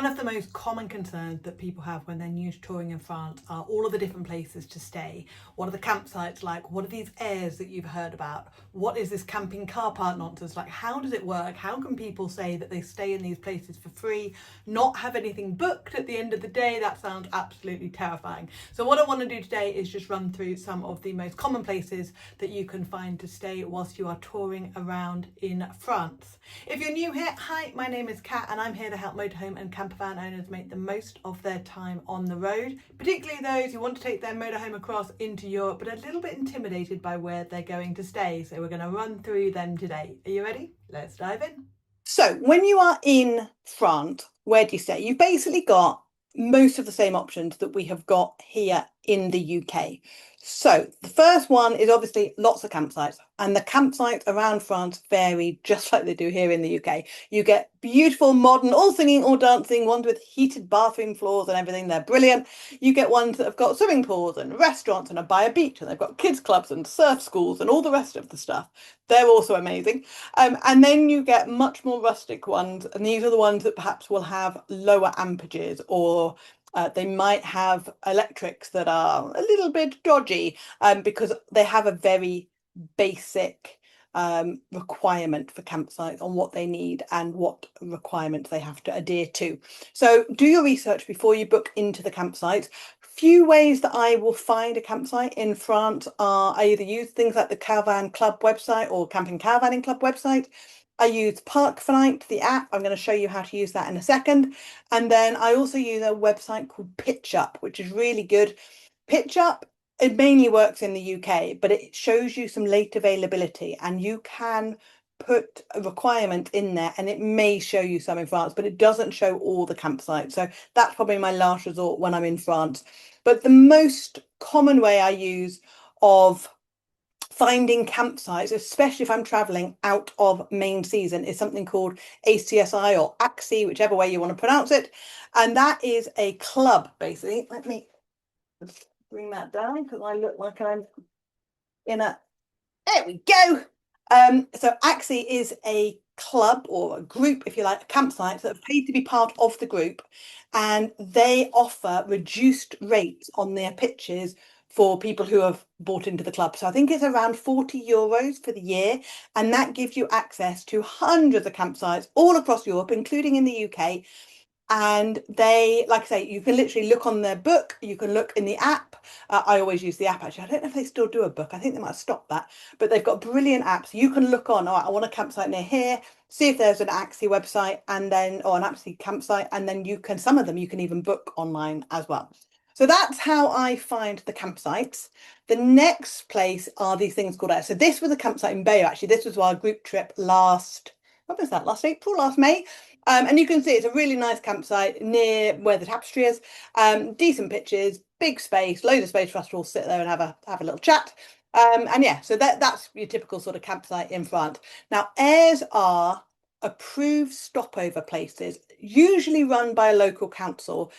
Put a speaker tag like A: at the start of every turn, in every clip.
A: One of the most common concerns that people have when they're new to touring in France are all of the different places to stay. What are the campsites like? What are these airs that you've heard about? What is this camping car park nonsense? Like, how does it work? How can people say that they stay in these places for free, not have anything booked at the end of the day? That sounds absolutely terrifying. So what I want to do today is just run through some of the most common places that you can find to stay whilst you are touring around in France. If you're new here, hi, my name is Kat and I'm here to help motorhome and campervan owners make the most of their time on the road, particularly those who want to take their motorhome across into Europe but are a little bit intimidated by where they're going to stay. So we're going to run through them today. Are you ready? Let's dive in. So when you are in France, where do you stay? You've basically got most of the same options that we have got here in the UK. So the first one is obviously lots of campsites, and the campsites around France vary just like they do here in the UK. You get beautiful, modern, all singing, all dancing, ones with heated bathroom floors and everything. They're brilliant. You get ones that have got swimming pools and restaurants and are by a beach, and they've got kids clubs and surf schools and all the rest of the stuff. They're also amazing. And then you get much more rustic ones, and these are the ones that perhaps will have lower amperages, or they might have electrics that are a little bit dodgy because they have a very basic requirement for campsites on what they need and what requirements they have to adhere to. So do your research before you book into the campsites. Few ways that I will find a campsite in France are I either use things like the Caravan Club website or Camping Caravanning Club website. I use Parkfanite, the app. I'm going to show you how to use that in a second. And then I also use a website called PitchUp, which is really good. PitchUp, it mainly works in the UK, but it shows you some late availability, and you can put a requirement in there and it may show you some in France, but it doesn't show all the campsites. So that's probably my last resort when I'm in France. But the most common way I use of finding campsites, especially if I'm traveling out of main season, is something called ACSI or AXI, whichever way you want to pronounce it. And that is a club, basically. Let me bring that down because I look like I'm in a... There we go. So AXI is a club or a group, if you like, campsites that have paid to be part of the group, and they offer reduced rates on their pitches for people who have bought into the club. So I think it's around €40 for the year, and that gives you access to hundreds of campsites all across Europe, including in the UK. And they, like I say, you can literally look on their book, you can look in the app. I always use the app, actually. I don't know if they still do a book. I think they might have stopped that, but they've got brilliant apps. You can look on, all right, I want a campsite near here, see if there's an AXI website and then, or an AXI campsite, and then you can, some of them you can even book online as well. So that's how I find the campsites. The next place are these things called airs. So this was a campsite in Bayeux, actually. This was our group trip last, what was that, last April, last May? And you can see it's a really nice campsite near where the tapestry is. Decent pitches, big space, loads of space for us to all sit there and have a little chat. And yeah, so that's your typical sort of campsite in France. Now, airs are approved stopover places, usually run by a local council.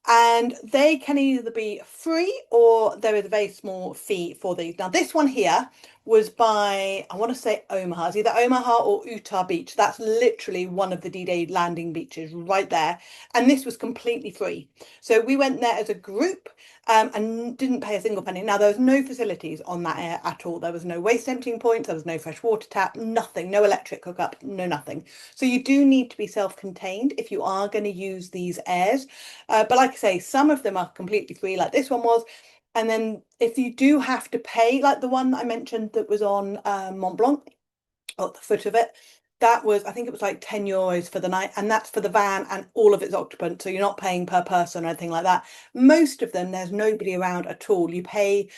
A: And they can either be free or there is a very small fee for these. Now, this one here was by, I want to say Omaha. It's either Omaha or Utah Beach. That's literally one of the D-Day landing beaches right there. And this was completely free. So we went there as a group and didn't pay a single penny. Now, there was no facilities on that air at all. There was no waste emptying points. There was no fresh water tap, nothing, no electric hookup, no nothing. So you do need to be self-contained if you are going to use these airs. But like I say, some of them are completely free, like this one was. And then if you do have to pay, like the one that I mentioned that was on Mont Blanc, at the foot of it, that was, I think it was like €10 for the night, and that's for the van and all of its occupants. So you're not paying per person or anything like that. Most of them, there's nobody around at all. You pay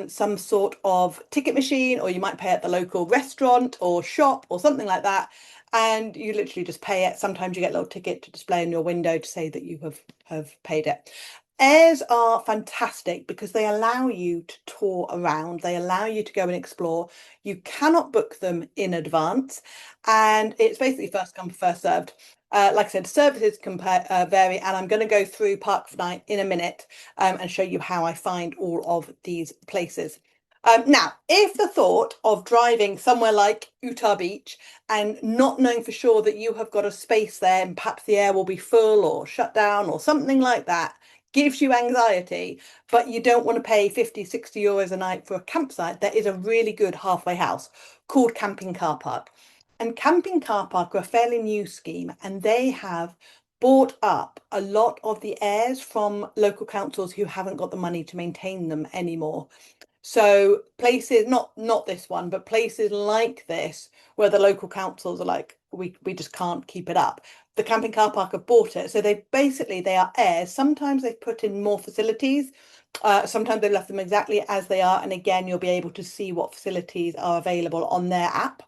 A: some sort of ticket machine, or you might pay at the local restaurant or shop or something like that. And you literally just pay it. Sometimes you get a little ticket to display in your window to say that you have paid it. Airs are fantastic because they allow you to tour around. They allow you to go and explore. You cannot book them in advance, and it's basically first come, first served. Like I said, services can vary, and I'm going to go through Parkfanite in a minute and show you how I find all of these places. Now, if the thought of driving somewhere like Utah Beach and not knowing for sure that you have got a space there and perhaps the air will be full or shut down or something like that gives you anxiety, but you don't want to pay 50, 60 euros a night for a campsite, there is a really good halfway house called Camping Car Park. And Camping Car Park are a fairly new scheme, and they have bought up a lot of the airs from local councils who haven't got the money to maintain them anymore. So places, not this one, but places like this where the local councils are like, we just can't keep it up. The camping car park have bought it. So they are airs. Sometimes they've put in more facilities. Sometimes they've left them exactly as they are. And again, you'll be able to see what facilities are available on their app.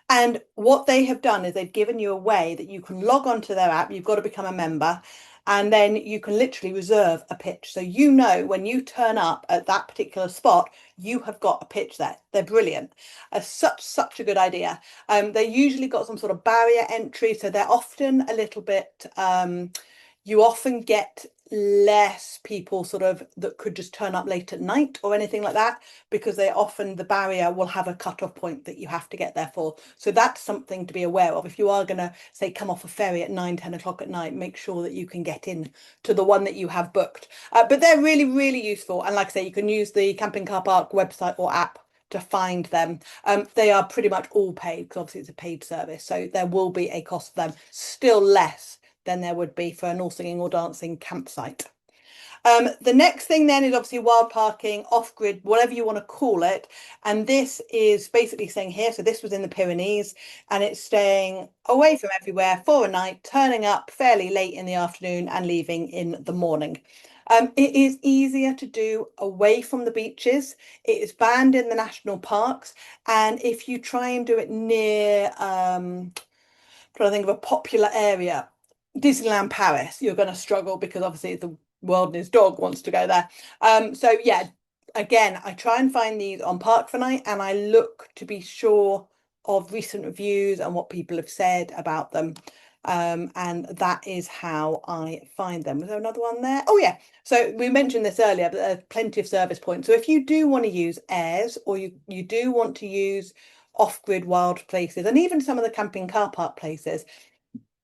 A: And what they have done is they've given you a way that you can log onto their app. You've got to become a member, and then you can literally reserve a pitch. So you know when you turn up at that particular spot, you have got a pitch there. They're brilliant. Such a good idea. They usually got some sort of barrier entry, so they're often a little bit. You often get less people sort of that could just turn up late at night or anything like that, because they often, the barrier will have a cut-off point that you have to get there for. So that's something to be aware of. If you are going to say come off a ferry at 9, 10 o'clock at night, make sure that you can get in to the one that you have booked. But they're really, really useful. And like I say, you can use the camping car park website or app to find them. They are pretty much all paid because obviously it's a paid service, so there will be a cost for them, still less than there would be for an all singing or dancing campsite. The next thing then is obviously wild parking, off-grid, whatever you want to call it. And this is basically staying here. So this was in the Pyrenees, and it's staying away from everywhere for a night, turning up fairly late in the afternoon and leaving in the morning. It is easier to do away from the beaches. It is banned in the national parks. And if you try and do it near, trying to think of a popular area, Disneyland Paris, you're going to struggle because obviously the world and his dog wants to go there. So yeah, again, I try and find these on Park for Night, and I look to be sure of recent reviews and what people have said about them. And that is how I find them. Was there another one there? Oh yeah. So we mentioned this earlier, but there's plenty of service points. So if you do want to use airs, or you do want to use off-grid wild places, and even some of the camping car park places,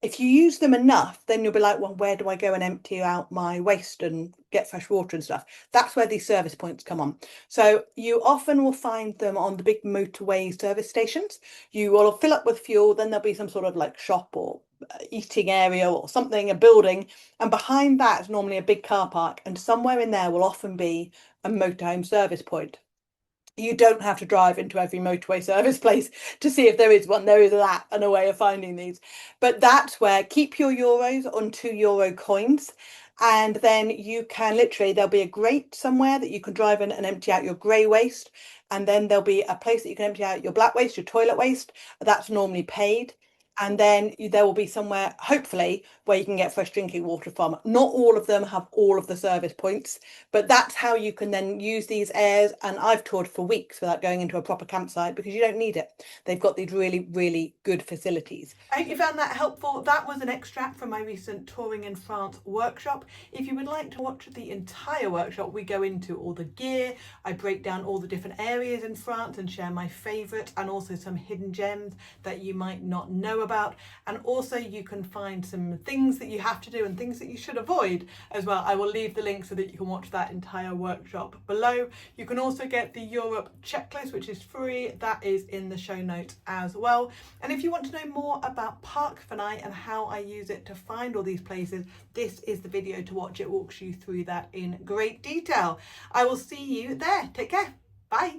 A: if you use them enough, then you'll be like, well, where do I go and empty out my waste and get fresh water and stuff? That's where these service points come on. So you often will find them on the big motorway service stations. You will fill up with fuel, then there'll be some sort of like shop or eating area or something, a building. And behind that is normally a big car park. And somewhere in there will often be a motorhome service point. You don't have to drive into every motorway service place to see if there is one. There is that and a way of finding these. But that's where keep your euros on €2 coins. And then you can literally, there'll be a grate somewhere that you can drive in and empty out your grey waste. And then there'll be a place that you can empty out your black waste, your toilet waste. That's normally paid. And then there will be somewhere, hopefully, where you can get fresh drinking water from. Not all of them have all of the service points, but that's how you can then use these airs. And I've toured for weeks without going into a proper campsite because you don't need it. They've got these really, really good facilities. I hope you found that helpful. That was an extract from my recent Touring in France workshop. If you would like to watch the entire workshop, we go into all the gear. I break down all the different areas in France and share my favourite and also some hidden gems that you might not know about. And also you can find some things that you have to do and things that you should avoid as well. I will leave the link so that you can watch that entire workshop below. You can also get the Europe checklist, which is free. That is in the show notes as well. And if you want to know more about Park for Night and how I use it to find all these places, this is the video to watch. It walks you through that in great detail. I will see you there. Take care. Bye.